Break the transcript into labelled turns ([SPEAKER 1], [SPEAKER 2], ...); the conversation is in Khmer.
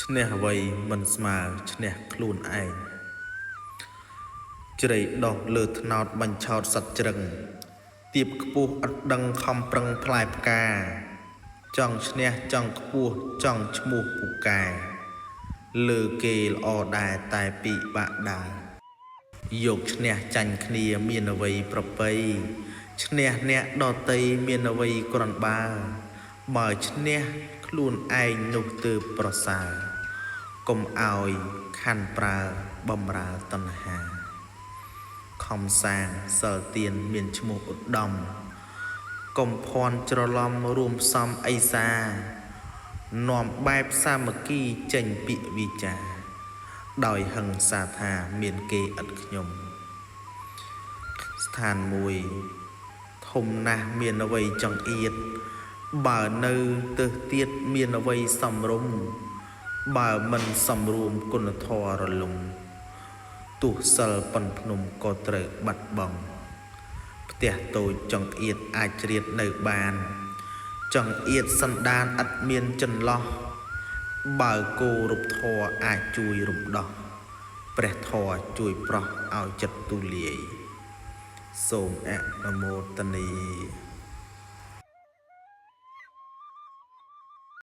[SPEAKER 1] ឈ្នះអ្វីមិនស្មើឈ្នះខ្លួនឯងជ្រៃដោះលើថ្នោតបាញ់ឆោតសត្វជ្រឹងទៀបខ្ពស់ឥតដឹងខំប្រឹងផ្លែផ្កាចង់ឈ្នះចង់ខ្ពស់ចង់ឈ្មោះពូកែលើគេល្អដែរតែពិបាកដើរយកឈ្នះចាញ់គ្នាមានអ្វីប្រពៃឈ្នះអ្នកដតីមានអ្វីគ្រាន់បើឈ្នះខ្លួនឯងនោះទើបប្រសើរកុំឲ្យខាន់ប្រើបំរើតណ្ហាខំសាងសិលទានមានឈ្មោះឧត្តមកុំភ័ន្តច្រឡំរួមផ្សំអីសានាំបែបសាមគ្គីចេញពាក្យវិចារដោយហឹង្សាថាមានគេឥតខ្ញុំស្ថានមួយធំណាស់មានអ្វីចង្អៀតបើនៅទើសទៀតមានអ្វីសំរុំបើមិនសំរួមគុណធម៌រលំទុះសិលប៉ុនភ្នំក៏ត្រូវបាត់បង់ផ្ទះតូចចង្អៀតអាចជ្រៀតនៅបានចង្អៀតសន្តានឥតមានចន្លោះបើគោរូបធម៌អាចជួយរំដោះព្រះធម៌ជួយប្រោះឲ្យចិត្តទូលាយសូមអនុមោទនា